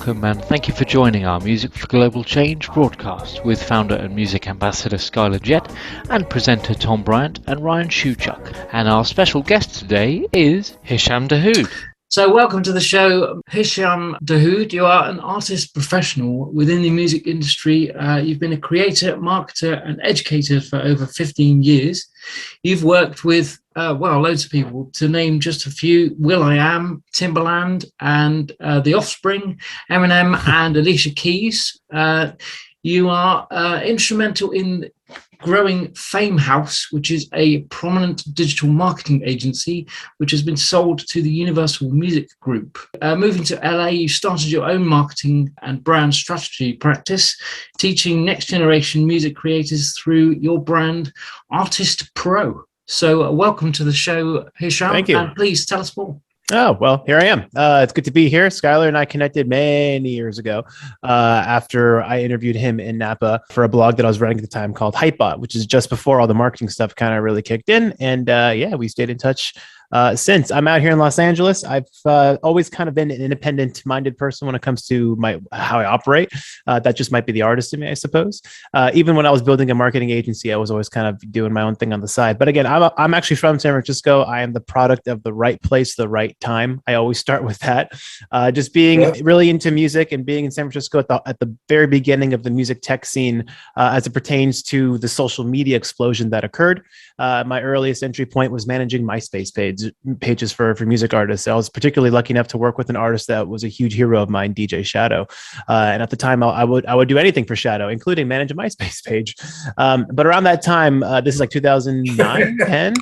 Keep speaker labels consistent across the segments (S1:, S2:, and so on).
S1: welcome and thank you for joining our Music for Global Change broadcast with founder and music ambassador Skyler, Jett, and presenter Tom Bryant and Ryan Shuchuk. And our special guest today is Hisham Dahud.
S2: So welcome to the show, Hisham Dahud. You are an artist professional within the music industry. You've been a creator, marketer and educator for over 15 years. You've worked with, loads of people. To name just a few: will.i.am, Timbaland and The Offspring, Eminem and Alicia Keys. You are instrumental in growing Fame House, which is a prominent digital marketing agency, which has been sold to the Universal Music Group. Moving to LA, you started your own marketing and brand strategy practice, teaching next generation music creators through your brand, ArtistPro. So welcome to the show, Hisham.
S3: Thank you.
S2: And please tell us more.
S3: Oh, well, here I am. It's good to be here. Skyler and I connected many years ago after I interviewed him in Napa for a blog that I was running at the time called Hypebot, which is just before all the marketing stuff kind of really kicked in. And we stayed in touch since. I'm out here in Los Angeles. I've always kind of been an independent-minded person when it comes to how I operate. That just might be the artist in me, I suppose. Even when I was building a marketing agency, I was always kind of doing my own thing on the side. But again, I'm actually from San Francisco. I am the product of the right place, the right time. I always start with that. Just being really into music and being in San Francisco at the very beginning of the music tech scene as it pertains to the social media explosion that occurred. My earliest entry point was managing MySpace pages for music artists. I was particularly lucky enough to work with an artist that was a huge hero of mine, DJ Shadow. And at the time, I would do anything for Shadow, including manage a MySpace page. But around that time, this is like 2009, 10.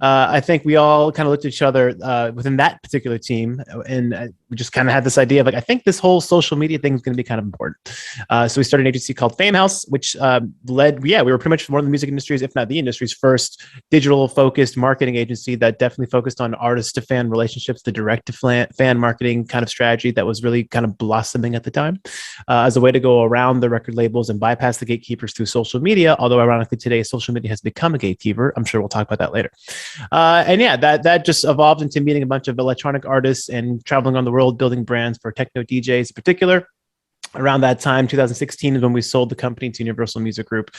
S3: I think we all kind of looked at each other within that particular team, and we just kind of had this idea of I think this whole social media thing is going to be kind of important. So we started an agency called Fame House, which we were pretty much one of the music industry's, if not the industry's first digital-focused marketing agency that definitely focused on artist-to-fan relationships, the direct-to-fan marketing kind of strategy that was really kind of blossoming at the time as a way to go around the record labels and bypass the gatekeepers through social media, although ironically today, social media has become a gatekeeper. I'm sure we'll talk about that later. That just evolved into meeting a bunch of electronic artists and traveling around the world, building brands for techno DJs in particular. Around that time, 2016 is when we sold the company to Universal Music Group.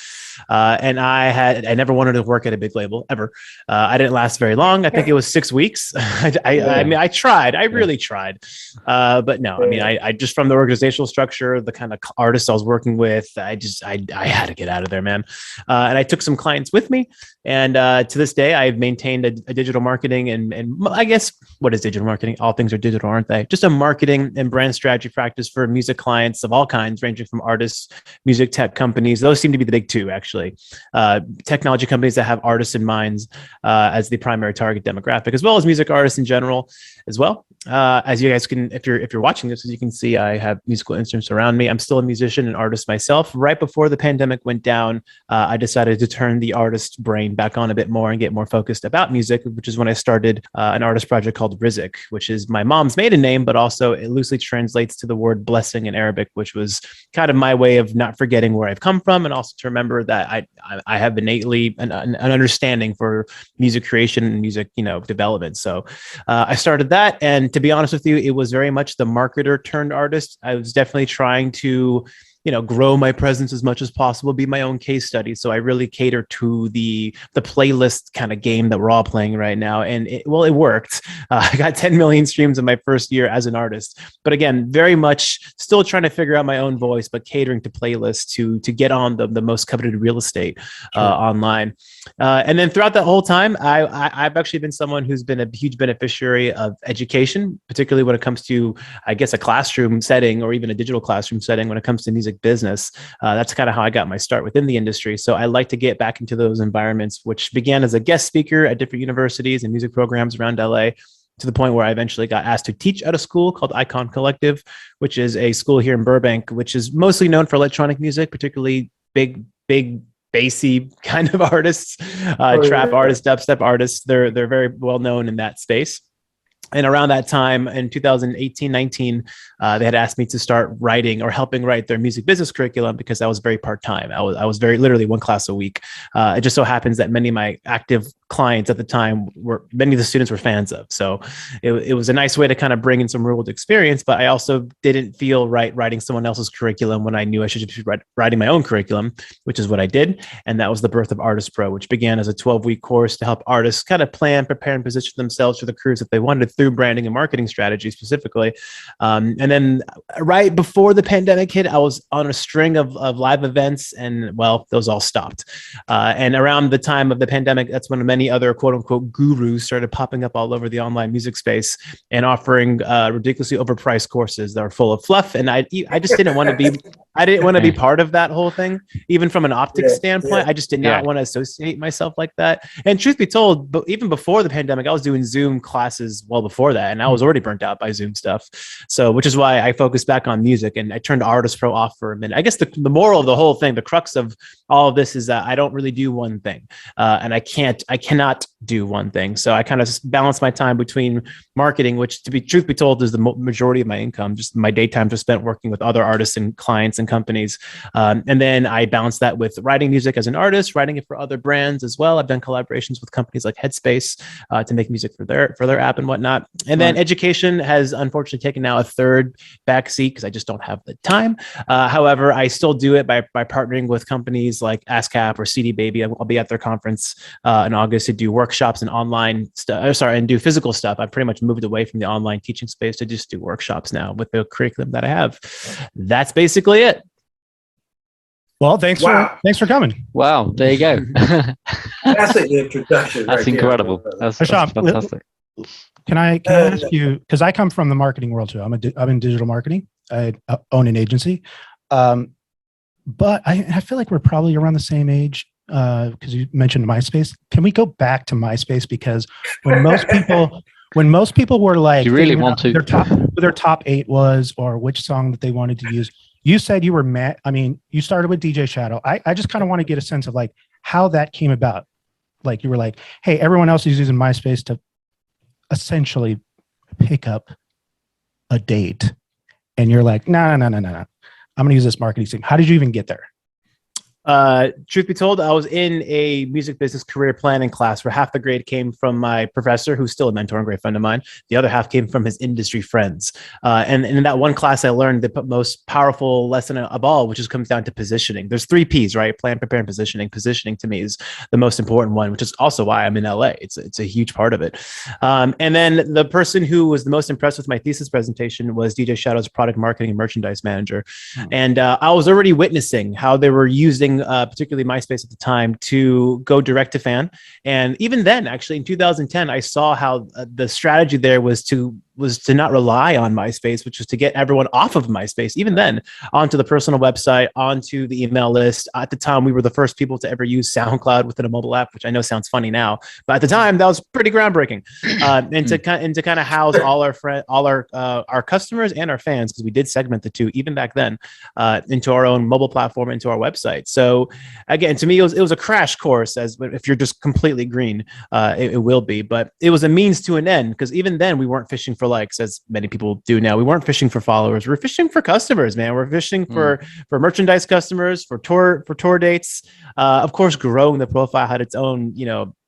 S3: And I never wanted to work at a big label ever. I didn't last very long. I think it was 6 weeks. I tried. I really tried. But no, I just, from the organizational structure, the kind of artists I was working with, I had to get out of there, man. And I took some clients with me. And to this day, I've maintained a digital marketing and I guess, what is digital marketing? All things are digital, aren't they? Just a marketing and brand strategy practice for music clients of all kinds, ranging from artists, music tech companies. Those seem to be the big two, actually. Technology companies that have artists in minds as the primary target demographic, as well as music artists in general as well. As you guys can, if you're watching this, as you can see, I have musical instruments around me. I'm still a musician and artist myself. Right before the pandemic went down, I decided to turn the artist brain back on a bit more and get more focused about music, which is when I started an artist project called RiZik, which is my mom's maiden name, but also it loosely translates to the word blessing in Arabic, which was kind of my way of not forgetting where I've come from, and also to remember that I have innately an understanding for music creation and music, development. So I started that, and to be honest with you, it was very much the marketer turned artist. I was definitely trying to grow my presence as much as possible, be my own case study. So I really cater to the playlist kind of game that we're all playing right now. And it worked. I got 10 million streams in my first year as an artist. But again, very much still trying to figure out my own voice, but catering to playlists to get on the most coveted real estate online. And then throughout that whole time, I've actually been someone who's been a huge beneficiary of education, particularly when it comes to, I guess, a classroom setting or even a digital classroom setting when it comes to music business. That's kind of how I got my start within the industry. So I like to get back into those environments, which began as a guest speaker at different universities and music programs around LA, to the point where I eventually got asked to teach at a school called Icon Collective, which is a school here in Burbank, which is mostly known for electronic music, particularly big bassy kind of artists, trap artists, dubstep artists. They're very well known in that space. And around that time in 2018-19, they had asked me to start writing or helping write their music business curriculum because I was very part-time. I was very literally one class a week. It just so happens that many of my active clients at the time were many of the students were fans of. So it was a nice way to kind of bring in some real world experience, but I also didn't feel right writing someone else's curriculum when I knew I should just be writing my own curriculum, which is what I did. And that was the birth of ArtistPro, which began as a 12-week course to help artists kind of plan, prepare, and position themselves for the careers that they wanted through branding and marketing strategy specifically. And then right before the pandemic hit, I was on a string of live events, and well, those all stopped. And around the time of the pandemic, that's when many other quote unquote gurus started popping up all over the online music space and offering ridiculously overpriced courses that are full of fluff. And I just didn't want to be part of that whole thing, even from an optics standpoint. I just did not want to associate myself like that. And truth be told, but even before the pandemic, I was doing Zoom classes well before that, and I was already burnt out by Zoom stuff. So, which is why I focused back on music, and I turned ArtistPro off for a minute. I guess the moral of the whole thing, the crux of all of this, is that I don't really do one thing, and I cannot do one thing. So I kind of balance my time between marketing, which, to be truth be told, is the majority of my income. Just my daytime just spent working with other artists and clients and companies, and then I balance that with writing music as an artist, writing it for other brands as well. I've done collaborations with companies like Headspace to make music for their app and whatnot. And then education has unfortunately taken now a third backseat because I just don't have the time. However, I still do it by partnering with companies like ASCAP or CD Baby. I'll be at their conference in August to do workshops and online stuff. And do physical stuff. I've pretty much moved away from the online teaching space to just do workshops now with the curriculum that I have. That's basically it.
S4: Well, thanks for coming.
S1: Wow, there you go.
S5: That's an introduction.
S1: That's incredible. That's fantastic.
S4: Can I ask you, because I come from the marketing world too. I'm in digital marketing. I own an agency, but I feel like we're probably around the same age. Because you mentioned MySpace. Can we go back to MySpace? Because when most people were like,
S1: you really want to
S4: their top 8 was, or which song that they wanted to use. You said you were mad. I mean, you started with DJ Shadow. I just kind of want to get a sense of like how that came about. Like you were like, hey, everyone else is using MySpace to essentially pick up a date, and you're like, no. I'm going to use this marketing thing. How did you even get there?
S3: Truth be told, I was in a music business career planning class where half the grade came from my professor, who's still a mentor and great friend of mine. The other half came from his industry friends. And in that one class, I learned the most powerful lesson of all, which comes down to positioning. There's 3 Ps, right? Plan, prepare, and positioning. Positioning to me is the most important one, which is also why I'm in LA. It's a huge part of it. And then the person who was the most impressed with my thesis presentation was DJ Shadow's product marketing and merchandise manager. And I was already witnessing how they were using particularly MySpace at the time to go direct to fan. And even then, actually in 2010, I saw how the strategy there was to not rely on MySpace, which was to get everyone off of MySpace, even then, onto the personal website, onto the email list. At the time, we were the first people to ever use SoundCloud within a mobile app, which I know sounds funny now, but at the time that was pretty groundbreaking. And to kind of house all our customers and our fans, because we did segment the two even back then, into our own mobile platform, into our website. So again, to me, it was a crash course. As if you're just completely green, it will be, but it was a means to an end, because even then we weren't fishing for likes, as many people do now. We weren't fishing for followers. We're fishing for customers, man. We're fishing for merchandise customers, for tour dates. Of course, growing the profile had its own,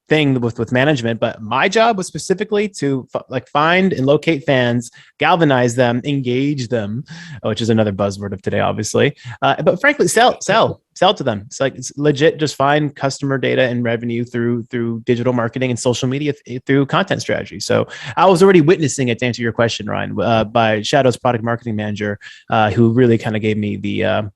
S3: thing with management, but my job was specifically to find and locate fans, galvanize them, engage them, which is another buzzword of today, obviously. But frankly, sell to them. It's legit. Just find customer data and revenue through digital marketing and social media through content strategy. So I was already witnessing it, to answer your question, Ryan, by Shadow's product marketing manager, who really kind of gave me the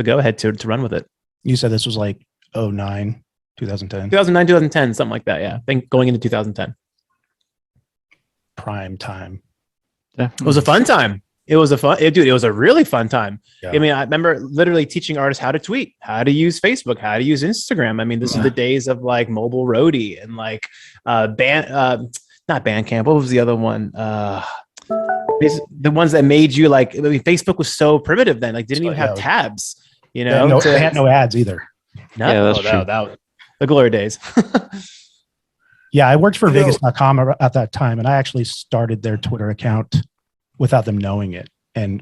S3: go ahead to run with it.
S4: You said this was like 2009,
S3: 2010, something like that. Yeah. I think going into 2010.
S4: Prime time.
S3: Yeah. It was a fun time. It was a really fun time. Yeah. I mean, I remember literally teaching artists how to tweet, how to use Facebook, how to use Instagram. I mean, this is the days of like Mobile Roadie and like not Bandcamp. What was the other one? The ones that made you like, I mean, Facebook was so primitive then, like didn't even have tabs,
S4: they had no ads either.
S3: No, yeah, that's true. That was the glory days.
S4: Yeah, I worked for Vegas.com at that time, and I actually started their Twitter account without them knowing it, and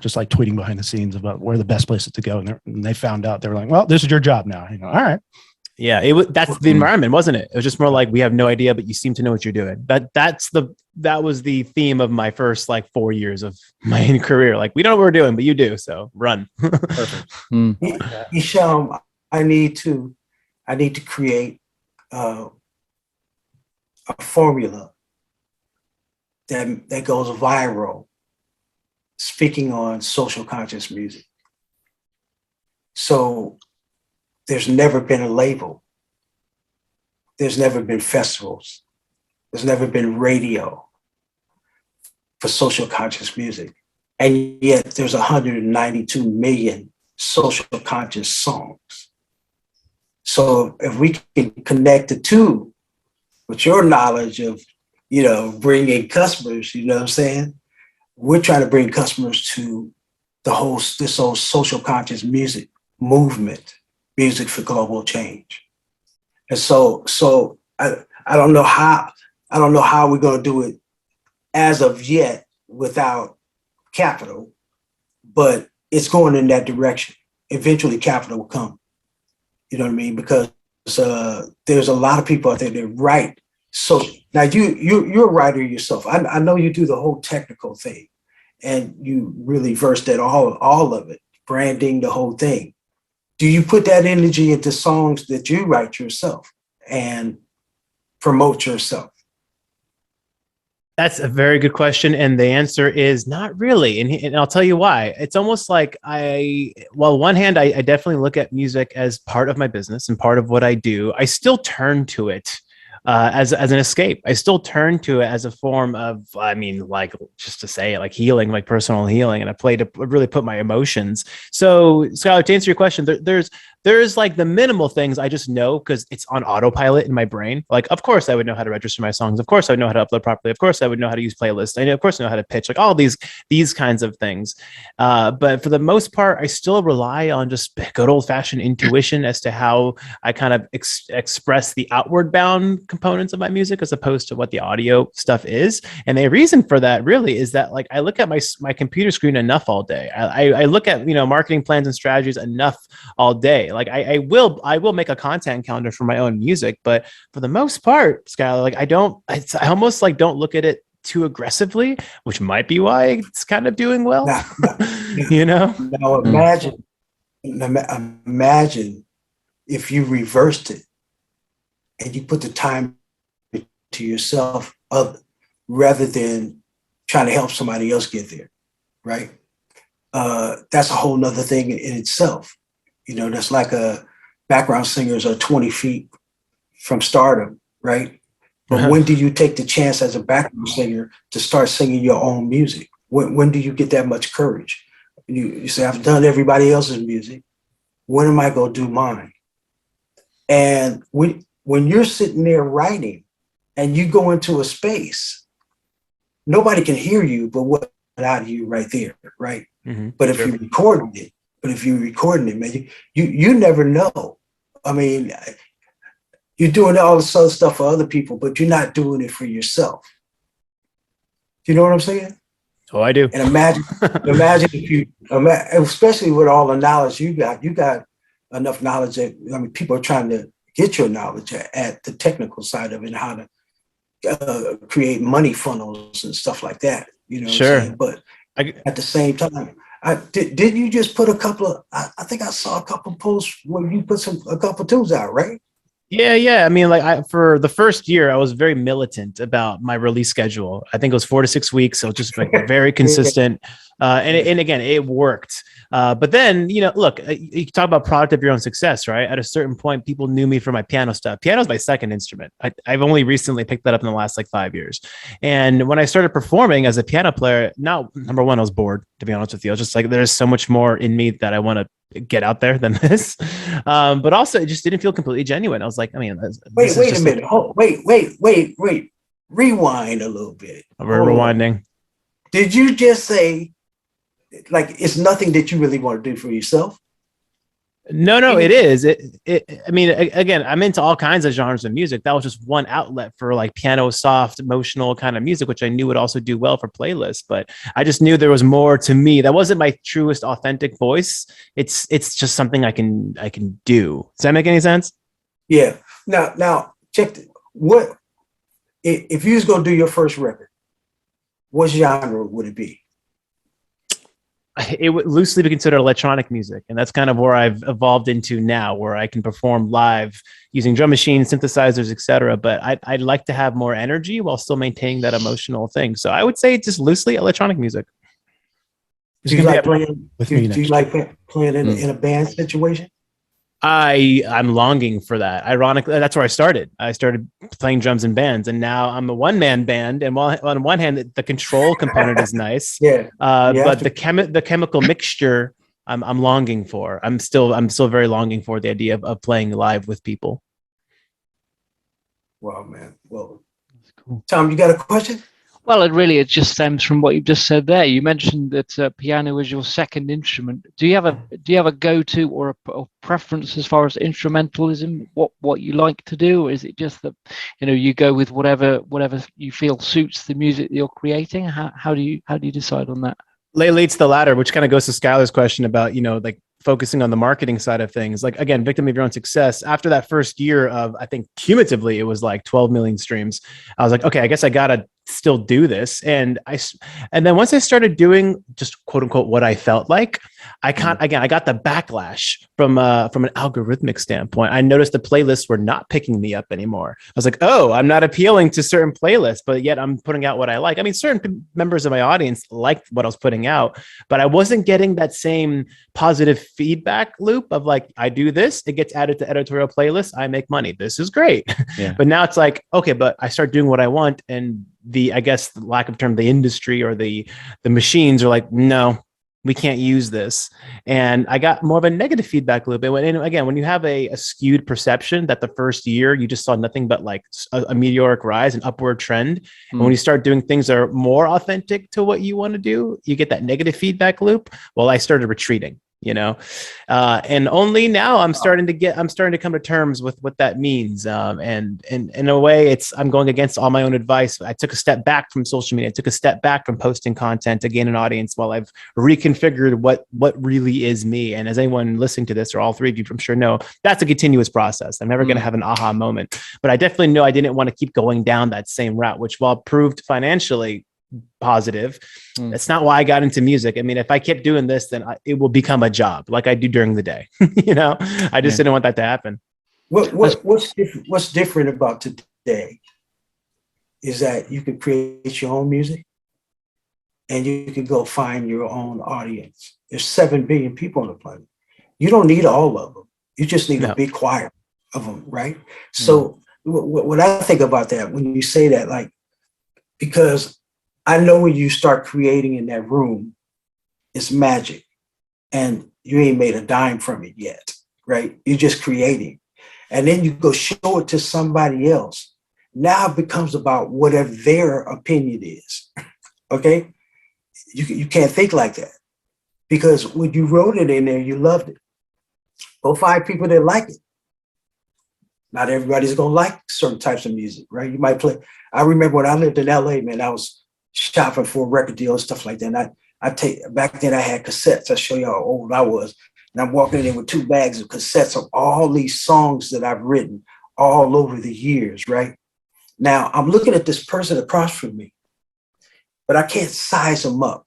S4: just like tweeting behind the scenes about where the best places to go. And they found out. They were like, "Well, this is your job now." All right.
S3: Yeah, that's the environment, wasn't it? It was just more like, we have no idea, but you seem to know what you're doing. That was the theme of my first like 4 years of my career. Like, we don't know what we're doing, but you do, so run.
S1: Perfect.
S5: Hisham, I need to create a formula that goes viral, speaking on social conscious music. So there's never been a label. There's never been festivals. There's never been radio for social conscious music. And yet there's 192 million social conscious songs. So if we can connect the two with your knowledge of, bringing customers, you know what I'm saying? We're trying to bring customers to this whole social conscious music movement, music for global change. And so I don't know how we're going to do it as of yet without capital, but it's going in that direction. Eventually capital will come. You know what I mean? Because there's a lot of people out there that write. So now you're a writer yourself. I know you do the whole technical thing, and you really versed at all of it, branding, the whole thing. Do you put that energy into songs that you write yourself and promote yourself?
S3: That's a very good question. And the answer is not really. And I'll tell you why. It's almost like on one hand, I definitely look at music as part of my business and part of what I do. I still turn to it as an escape. I still turn to it as a form of, like, just to say it, like healing, like personal healing. And I play to really put my emotions. So, Skyler, to answer your question, there's like the minimal things I just know because it's on autopilot in my brain. Like, of course, I would know how to register my songs. Of course, I would know how to upload properly. Of course, I would know how to use playlists. Of course, I know how to pitch, like all these kinds of things. But for the most part, I still rely on just good old fashioned intuition as to how I kind of express the outward bound components of my music as opposed to what the audio stuff is. And the reason for that really is that, like, I look at my computer screen enough all day. I look at, marketing plans and strategies enough all day. Like, I will make a content calendar for my own music, but for the most part, Skyler, like, I almost like don't look at it too aggressively, which might be why it's kind of doing well.
S5: Now imagine if you reversed it and you put the time to yourself rather than trying to help somebody else get there, right? That's a whole nother thing in itself. That's like background singers are 20 feet from stardom, right? But when do you take the chance as a background singer to start singing your own music? When do you get that much courage? You say, I've done everybody else's music. When am I going to do mine? And when you're sitting there writing and you go into a space, nobody can hear you but what out of you right there, right? Mm-hmm. But if you're recording it, man, you never know. I mean, you're doing all this other stuff for other people, but you're not doing it for yourself. Do you know what I'm saying?
S3: Oh, I do.
S5: And imagine if you, especially with all the knowledge you got enough knowledge that, people are trying to get your knowledge at the technical side of it, and how to create money funnels and stuff like that.
S3: Sure.
S5: But at the same time, did you just put a couple of, I think I saw a couple posts where you put a couple tunes out, right?
S3: Yeah. I mean, like, for the first year, I was very militant about my release schedule. I think it was 4 to 6 weeks. So just like very consistent. And again, it worked. But then, look, you talk about product of your own success, right? At a certain point, people knew me for my piano stuff. Piano is my second instrument. I've only recently picked that up in the last 5 years. And when I started performing as a piano player, number one, I was bored, to be honest with you. I was just like, there's so much more in me that I want to get out there than this. But also, it just didn't feel completely genuine. I was like, wait
S5: a minute. Wait. Rewind a little bit.
S3: We're rewinding.
S5: Did you just say, like, it's nothing that you really want to do for yourself?
S3: No, it is. I mean, again, I'm into all kinds of genres of music. That was just one outlet for like piano, soft, emotional kind of music, which I knew would also do well for playlists. But I just knew there was more to me. That wasn't my truest, authentic voice. It's just something I can do. Does that make any sense?
S5: Yeah. Now check what if you was gonna do your first record, what genre would it be?
S3: It would loosely be considered electronic music, and that's kind of where I've evolved into now, where I can perform live using drum machines, synthesizers, etc. But I'd like to have more energy while still maintaining that emotional thing. So I would say just loosely electronic music.
S5: Do you like playing? Do you like playing in a band situation?
S3: I'm longing for that. Ironically, that's where I started. I started playing drums in bands, and now I'm a one-man band. And while on one hand, the control component is nice, but the chemical mixture, I'm longing for. I'm still very longing for the idea of playing live with people.
S5: Wow, man. Well, that's cool. Tom, you got a question?
S1: Well, it just stems from what you've just said there. You mentioned that piano is your second instrument. Do you have a go-to or a preference as far as instrumentalism? What you like to do, or is it just that you go with whatever you feel suits the music that you're creating? How do you decide on that?
S3: Lately, it's the latter, which kind of goes to Skyler's question about like focusing on the marketing side of things. Like, again, victim of your own success. After that first year of, I think cumulatively it was like 12 million streams, I was like, okay, I guess I gotta still do this. And then once I started doing just quote unquote what I felt like, I got the backlash from an algorithmic standpoint. I noticed the playlists were not picking me up anymore. I was like, oh, I'm not appealing to certain playlists, but yet I'm putting out what I like. I mean, certain members of my audience liked what I was putting out, but I wasn't getting that same positive feedback loop of like, I do this, it gets added to editorial playlists, I make money. This is great. Yeah. But now it's like, okay, but I start doing what I want, and I guess the lack of term, the industry or the machines are like, no, we can't use this. And I got more of a negative feedback loop. And again, when you have a skewed perception that the first year you just saw nothing but like a meteoric rise, an upward trend. And when you start doing things that are more authentic to what you want to do, you get that negative feedback loop. Well, I started retreating. And only now I'm starting to come to terms with what that means. And in a way, I'm going against all my own advice. I took a step back from social media. I took a step back from posting content to gain an audience while I've reconfigured what really is me. And as anyone listening to this, or all three of you, I'm sure know, that's a continuous process. I'm never going to have an aha moment, but I definitely know I didn't want to keep going down that same route, which while proved financially positive, that's not why I got into music. I mean, if I kept doing this, then it will become a job like I do during the day. I just didn't want that to happen.
S5: What's different about today is that you can create your own music and you can go find your own audience. There's 7 billion people on the planet. You don't need all of them. You just need a big choir of them, right? So what I think about that when you say that, like, because I know when you start creating in that room, it's magic, and you ain't made a dime from it yet, right? You're just creating. And then you go show it to somebody else. Now it becomes about whatever their opinion is, okay? You can't think like that, because when you wrote it in there, you loved it. Go find people that like it. Not everybody's gonna like certain types of music, right? You might play. I remember when I lived in LA, man, I was shopping for a record deal and stuff like that. And back then I had cassettes. I'll show you how old I was. And I'm walking in with 2 bags of cassettes of all these songs that I've written all over the years, right? Now I'm looking at this person across from me, but I can't size them up.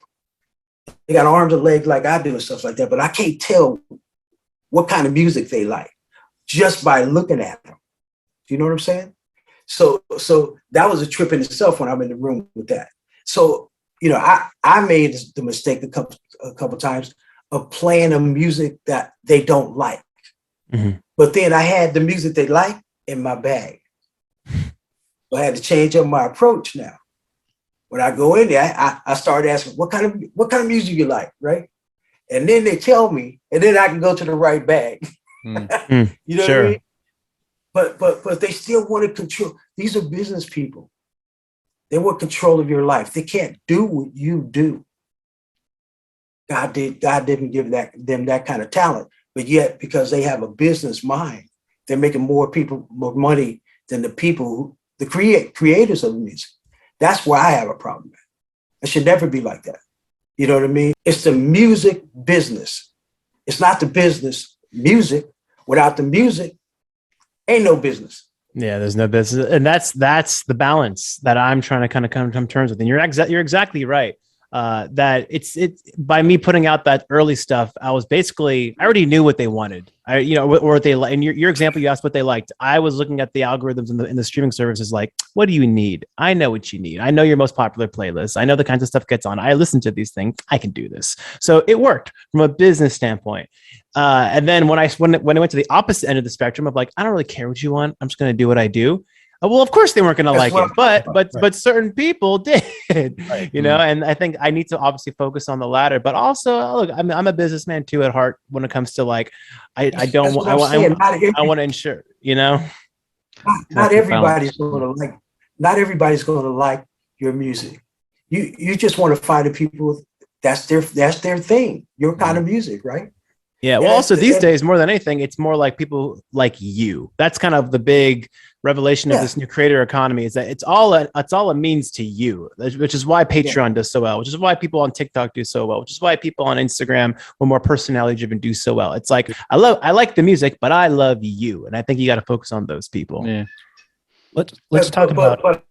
S5: They got arms and legs like I do and stuff like that, but I can't tell what kind of music they like just by looking at them. Do you know what I'm saying? So that was a trip in itself when I'm in the room with that. So, I made the mistake a couple times of playing a music that they don't like. Mm-hmm. But then I had the music they like in my bag. So I had to change up my approach now. When I go in there, I started asking, what kind of music you like, right? And then they tell me, and then I can go to the right bag. You know what I mean? But they still want to control. These are business people. They want control of your life. They can't do what you do. God didn't give them that kind of talent, but yet because they have a business mind, they're making more money than the creators of the music. That's where I have a problem. It should never be like that. You know what I mean? It's the music business. It's not the business music. Without the music, Ain't no business.
S3: Yeah, there's no business, and that's the balance that I'm trying to kind of come to terms with. And you're exactly right. That it's by me putting out that early stuff, I already knew what they wanted. Or what they like. In your example, you asked what they liked. I was looking at the algorithms in the streaming services, like, what do you need? I know what you need. I know your most popular playlist. I know the kinds of stuff gets on. I listen to these things. I can do this. So it worked from a business standpoint. And then when I went to the opposite end of the spectrum of like, I don't really care what you want. I'm just going to do what I do. Well, of course they weren't going to like it, but certain people did,
S4: Right.
S3: and I think I need to obviously focus on the latter, but also look, I'm a businessman too at heart when it comes to like, I want to ensure,
S5: not everybody's going to like your music. You just want to find the people that's their thing, your kind of music, right?
S3: Yeah. Well, also these days, more than anything, it's more like people like you. That's kind of the big revelation of this new creator economy, is that it's all a means to you, which is why Patreon does so well, which is why people on TikTok do so well, which is why people on Instagram who are more personality driven do so well. It's like, I like the music, but I love you. And I think you got to focus on those people.
S1: Yeah.
S4: Let's talk about.
S5: But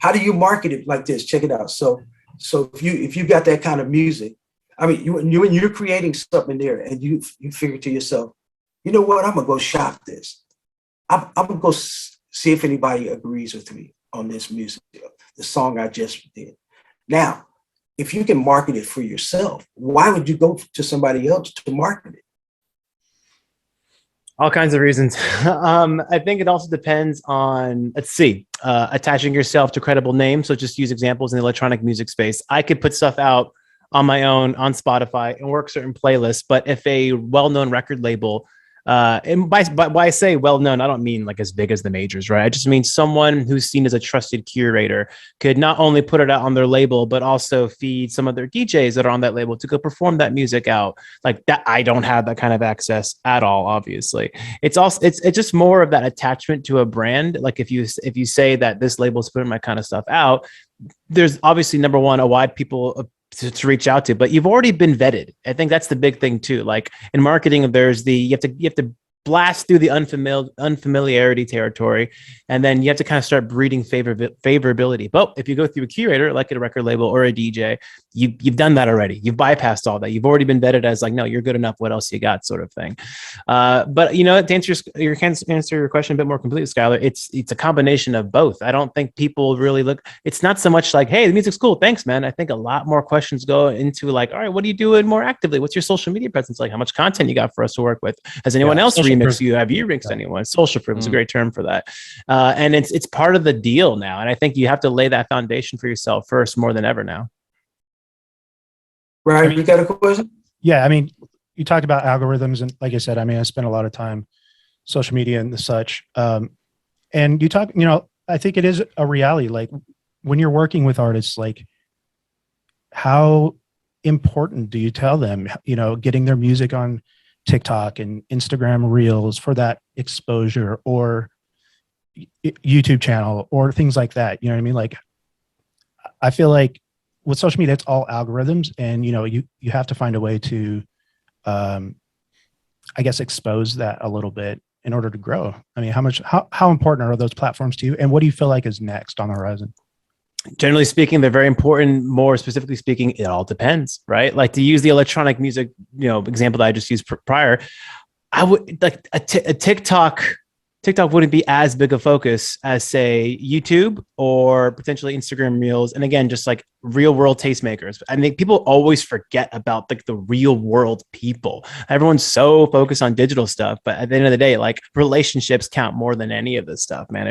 S5: how do you market it like this? Check it out. So if you got that kind of music, I mean, when you're creating something there, and you figure to yourself, you know what? I'm gonna go shop this. I'm gonna go see if anybody agrees with me on this music, the song I just did. Now, if you can market it for yourself, why would you go to somebody else to market it?
S3: All kinds of reasons. I think it also depends on, attaching yourself to credible names. So just use examples in the electronic music space. I could put stuff out on my own on Spotify and work certain playlists, but if a well-known record label, and by I say well-known, I don't mean like as big as the majors, right? I just mean someone who's seen as a trusted curator could not only put it out on their label, but also feed some of their DJs that are on that label to go perform that music out. Like that, I don't have that kind of access at all. Obviously, it's just more of that attachment to a brand. Like if you say that this label is putting my kind of stuff out, there's obviously number one, a wide people to reach out to, but you've already been vetted. I think that's the big thing too. Like in marketing, there's you have to blast through the unfamiliarity territory, and then you have to kind of start breeding favorability. But if you go through a curator, like a record label or a DJ, you've done that already. You've bypassed all that. You've already been vetted as like, no, you're good enough. What else you got, sort of thing. But to answer your question a bit more completely, Skyler, it's a combination of both. I don't think people really look. It's not so much like, hey, the music's cool, thanks, man. I think a lot more questions go into like, all right, what are you doing more actively? What's your social media presence like? How much content you got for us to work with? Has anyone else remixed you? Have you remixed anyone? Social proof is a great term for that. And it's part of the deal now. And I think you have to lay that foundation for yourself first more than ever now.
S5: Right. You got a question?
S4: Yeah. I mean, you talked about algorithms, and like I said, I mean, I spent a lot of time social media and the such. And you talk, I think it is a reality. Like when you're working with artists, like how important do you tell them, getting their music on TikTok and Instagram Reels for that exposure, or YouTube channel, or things like that? You know what I mean? Like, I feel like with social media, it's all algorithms, and you have to find a way to, I guess, expose that a little bit in order to grow. I mean, how important are those platforms to you, and what do you feel like is next on the horizon?
S3: Generally speaking, they're very important. More specifically speaking, it all depends, right? Like to use the electronic music, example that I just used prior, I would like a TikTok wouldn't be as big a focus as say YouTube or potentially Instagram Reels. And again, just like real world tastemakers. I think people always forget about like the real world people. Everyone's so focused on digital stuff, but at the end of the day, like relationships count more than any of this stuff, man.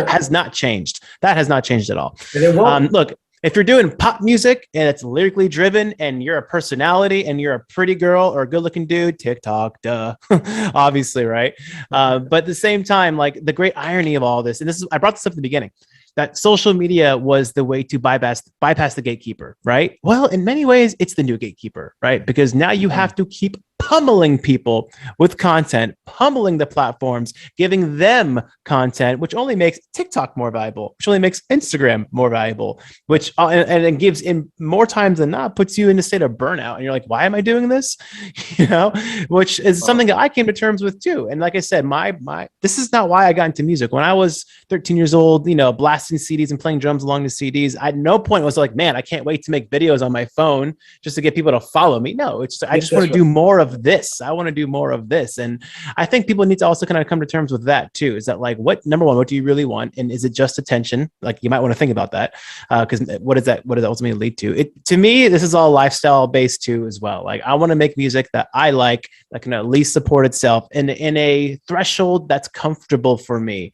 S3: Has not changed. That has not changed at all. Look, if you're doing pop music and it's lyrically driven and you're a personality and you're a pretty girl or a good looking dude, TikTok, duh, obviously, right? But at the same time, like the great irony of all this, and I brought this up at the beginning, that social media was the way to bypass the gatekeeper, right? Well, in many ways, it's the new gatekeeper, right? Because now you have to keep pummeling people with content, pummeling the platforms, giving them content, which only makes TikTok more valuable, which only makes Instagram more valuable, which and it gives in more times than not puts you in a state of burnout. And you're like, why am I doing this? Which is something that I came to terms with too. And like I said, this is not why I got into music. When I was 13 years old, blasting CDs and playing drums along the CDs, at no point was like, man, I can't wait to make videos on my phone just to get people to follow me. No, it's I just want to do more of this. I want to do more of this. And I think people need to also kind of come to terms with that too. Is that like, number one, what do you really want? And is it just attention? Like you might want to think about that. Because what does that ultimately lead to? To me, this is all lifestyle based too as well. Like I want to make music that I like, that can at least support itself in a threshold that's comfortable for me.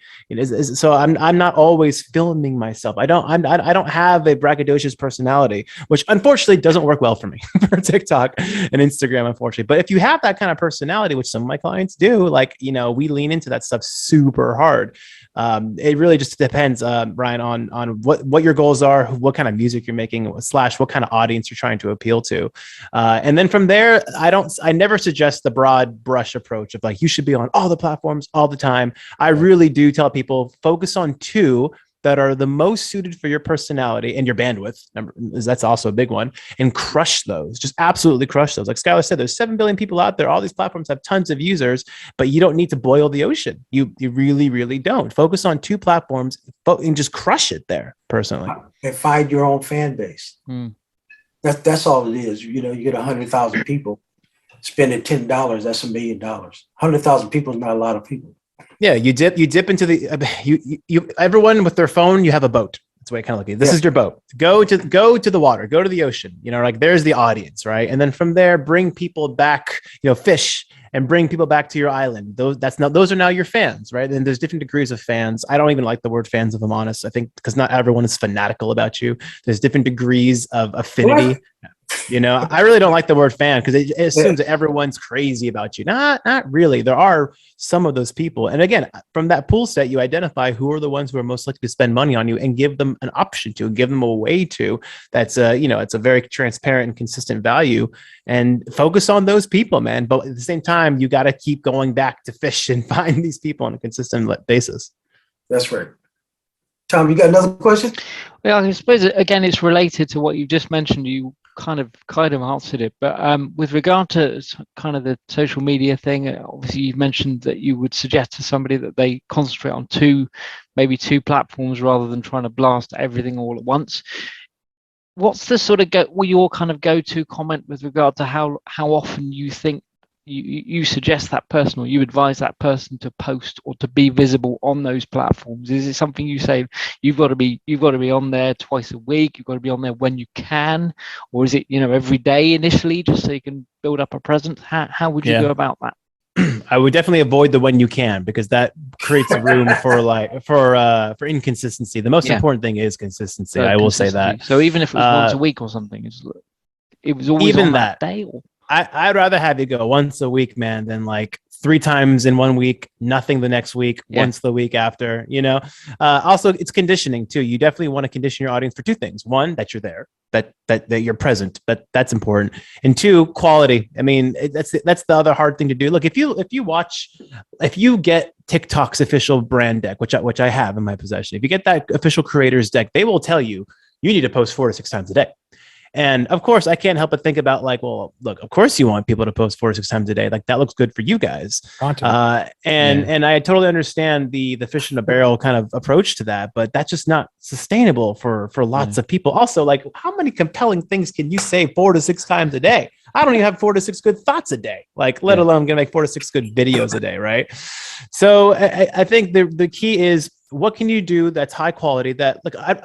S3: So I'm not always filming myself. I don't have a braggadocious personality, which unfortunately doesn't work well for me for TikTok and Instagram, unfortunately. But if you have that kind of personality, which some of my clients do, like, we lean into that stuff super hard. It really just depends, Ryan, on what your goals are, what kind of music you're making, / what kind of audience you're trying to appeal to. And then from there, I never suggest the broad brush approach of like, you should be on all the platforms all the time. I really do tell people, focus on 2 that are the most suited for your personality and your bandwidth. That's also a big one. And crush those, just absolutely crush those. Like Skyler said, there's 7 billion people out there. All these platforms have tons of users, but you don't need to boil the ocean. You really, really don't. Focus on 2 platforms and just crush it there personally.
S5: And find your own fan base. That's all it is. You get 100,000 people spending $10. That's $1 million. 100,000 people is not a lot of people.
S3: Yeah, you dip into the everyone with their phone. You have a boat. That's the way I kind of look at it. This is your boat. Go to the water. Go to the ocean. Like there's the audience, right? And then from there, bring people back. Fish and bring people back to your island. Those are now your fans, right? And there's different degrees of fans. I don't even like the word fans, if I'm honest. I think because not everyone is fanatical about you. There's different degrees of affinity. I really don't like the word fan because it assumes that everyone's crazy about you. Not really. There are some of those people. And again, from that pool set, you identify who are the ones who are most likely to spend money on you and give them an option to, give them a way to. That's it's a very transparent and consistent value, and focus on those people, man. But at the same time, you got to keep going back to fish and find these people on a consistent basis.
S5: That's right. Tom, you got another question?
S1: Well, I suppose again, it's related to what you just mentioned. You kind of answered it, but with regard to kind of the social media thing, obviously you've mentioned that you would suggest to somebody that they concentrate on maybe two platforms rather than trying to blast everything all at once. What's the sort of your kind of go-to comment with regard to how often you think you suggest that person, or you advise that person to post or to be visible on those platforms? Is it something you say you've got to be on there twice a week, you've got to be on there when you can, or is it every day initially just so you can build up a presence? How would you go about that?
S3: I would definitely avoid the when you can, because that creates room for inconsistency. The most important thing is consistency. I will say that.
S1: So even if it was once a week or something, it was always
S3: even
S1: on that day. Or?
S3: I'd rather have you go once a week, man, than like 3 times in 1 week, nothing the next week, once the week after, Also, it's conditioning too. You definitely want to condition your audience for 2 things. 1, that you're there, that you're present, but that's important. And 2, quality. I mean, that's the other hard thing to do. Look, if you get TikTok's official brand deck, which I have in my possession, if you get that official creators deck, they will tell you need to post 4 to 6 times a day. And of course, I can't help but think about like, well, look, of course you want people to post 4 to 6 times a day. Like that looks good for you guys. And I totally understand the fish in a barrel kind of approach to that, but that's just not sustainable for lots of people. Also, like how many compelling things can you say 4 to 6 times a day? I don't even have 4 to 6 good thoughts a day, like let alone gonna make 4 to 6 good videos a day, right? So I think the key is, what can you do that's high quality? That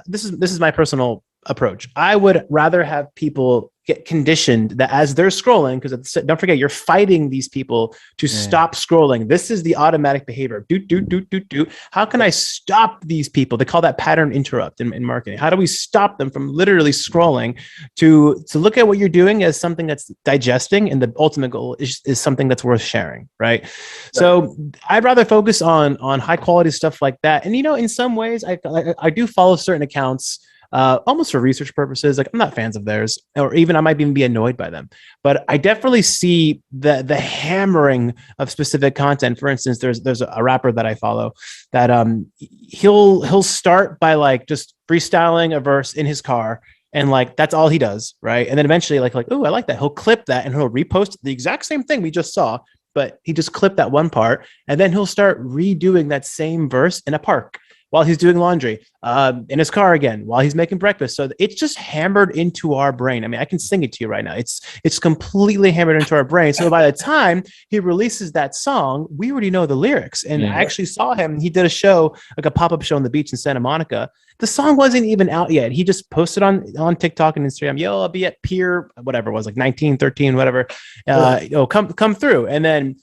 S3: this is my personal approach. I would rather have people get conditioned that as they're scrolling, because don't forget, you're fighting these people to stop scrolling. This is the automatic behavior. Do. How can I stop these people? They call that pattern interrupt in marketing. How do we stop them from literally scrolling to look at what you're doing as something that's digesting, and the ultimate goal is something that's worth sharing, right? So I'd rather focus on high quality stuff like that. And in some ways, I do follow certain accounts almost for research purposes. Like I'm not fans of theirs, or even I might even be annoyed by them. But I definitely see the hammering of specific content. For instance, there's a rapper that I follow that he'll start by like just freestyling a verse in his car. And like, that's all he does. Right. And then eventually like, oh, I like that. He'll clip that and he'll repost the exact same thing we just saw, but he just clipped that one part. And then he'll start redoing that same verse in a park while he's doing laundry, in his car again, while he's making breakfast. So it's just hammered into our brain. I mean, I can sing it to you right now. It's completely hammered into our brain. So by the time he releases that song, we already know the lyrics. And I actually saw him. He did a show, like a pop-up show on the beach in Santa Monica. The song wasn't even out yet. He just posted on TikTok and Instagram, yo, I'll be at Pier, whatever it was, like 1913, whatever. Come through. And then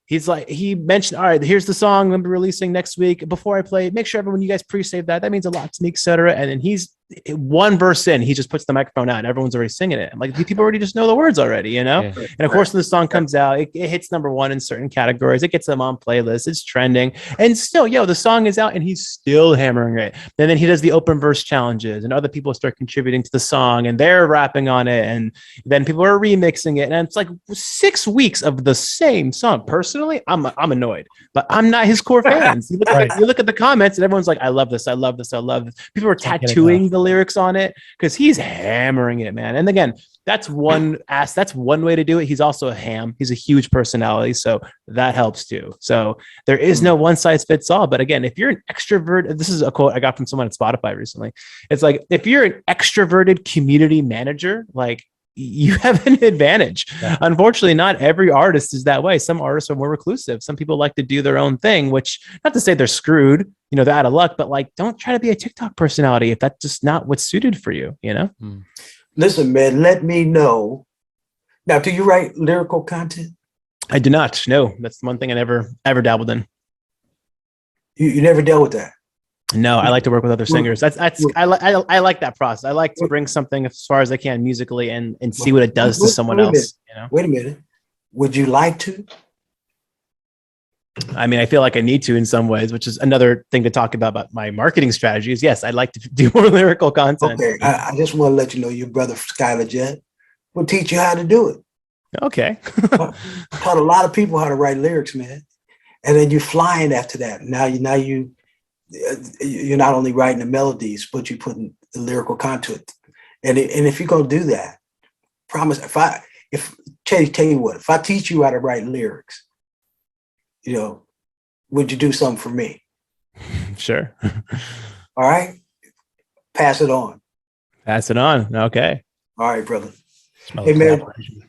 S3: he's like, he mentioned, all right, here's the song I'm going to be releasing next week. Before I play, make sure everyone, you guys pre-save that. That means a lot to me, et cetera. And then he's one verse in, he just puts the microphone out and everyone's already singing it. I'm like, people already just know the words already, you know? Yeah. And of course, when the song comes out, it hits number one in certain categories. It gets them on playlists. It's trending. And still, the song is out and he's still hammering it. And then he does the open verse challenges and other people start contributing to the song and they're rapping on it. And then people are remixing it. And it's like 6 weeks of the same song. Personally, I'm annoyed, but I'm not his core fans. You look at the comments and everyone's like, I love this. I love this. I love this. People are tattooing the lyrics on it because he's hammering it, man. And again, that's one way to do it. He's also a ham. He's a huge personality, so that helps too. So there is no one size fits all. But again, if you're an extrovert, this is a quote I got from someone at Spotify recently. It's like, if you're an extroverted community manager, like, you have an advantage. Yeah. Unfortunately, not every artist is that way. Some artists are more reclusive. Some people like to do their own thing, which, not to say they're screwed, they're out of luck, but like, don't try to be a TikTok personality if that's just not what's suited for you,
S5: Listen, man, let me know. Now, do you write lyrical content?
S3: I do not. No, that's one thing I never ever dabbled in.
S5: You never dealt with that?
S3: No, I like to work with other singers. I like that process. I like to bring something as far as I can musically and see what it does to someone else.
S5: Wait a minute. Would you like to?
S3: I mean, I feel like I need to in some ways, which is another thing to talk about my marketing strategies. Yes, I'd like to do more lyrical content.
S5: Okay, I just want to let you know your brother Skyler Jett will teach you how to do it.
S3: Okay.
S5: I taught a lot of people how to write lyrics, man. And then you're flying after that. Now you're not only writing the melodies, but you're putting the lyrical content. And if you're going to do that, promise, tell you what, if I teach you how to write lyrics, would you do something for me?
S3: Sure.
S5: All right. Pass it on.
S3: Pass it on. Okay.
S5: All right, brother. Hey, man,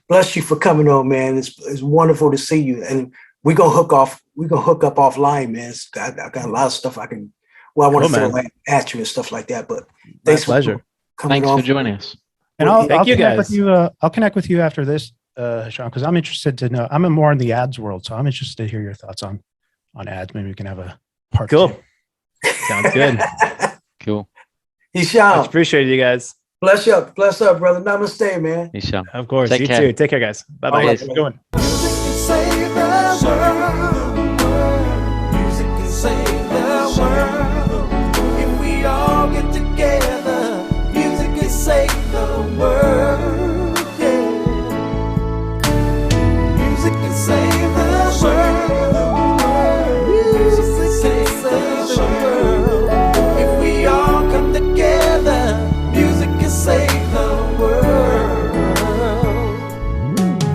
S5: bless you for coming on, man. It's wonderful to see you. And we're gonna hook up offline, man. I got a lot of stuff I want to throw at you and stuff like that. But thanks for
S1: joining us.
S4: And I'll connect with you. I'll connect with you after this, Hisham, because I'm interested to know. I'm more in the ads world, so I'm interested to hear your thoughts on ads. Maybe we can have a part.
S3: Cool.
S4: 2.
S3: Sounds good.
S1: Cool.
S5: Hisham,
S3: much appreciate you guys.
S5: Bless up, brother. Namaste, man.
S1: Hisham.
S3: Of course.
S1: Take
S3: you
S1: care.
S3: too. Take care, guys. Bye bye.
S5: Right,
S3: How's it going?
S6: Music can save the world. If we all get together, music can save the world. Yeah. Music can save the world. Music can save the world. If we all come together, music can save the world.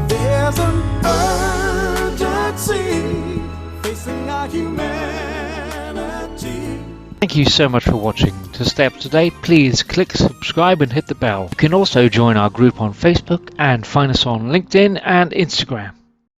S6: There's an urgency facing our humanity.
S1: Thank you so much for watching. To stay up to date, please click subscribe and hit the bell. You can also join our group on Facebook and find us on LinkedIn and Instagram.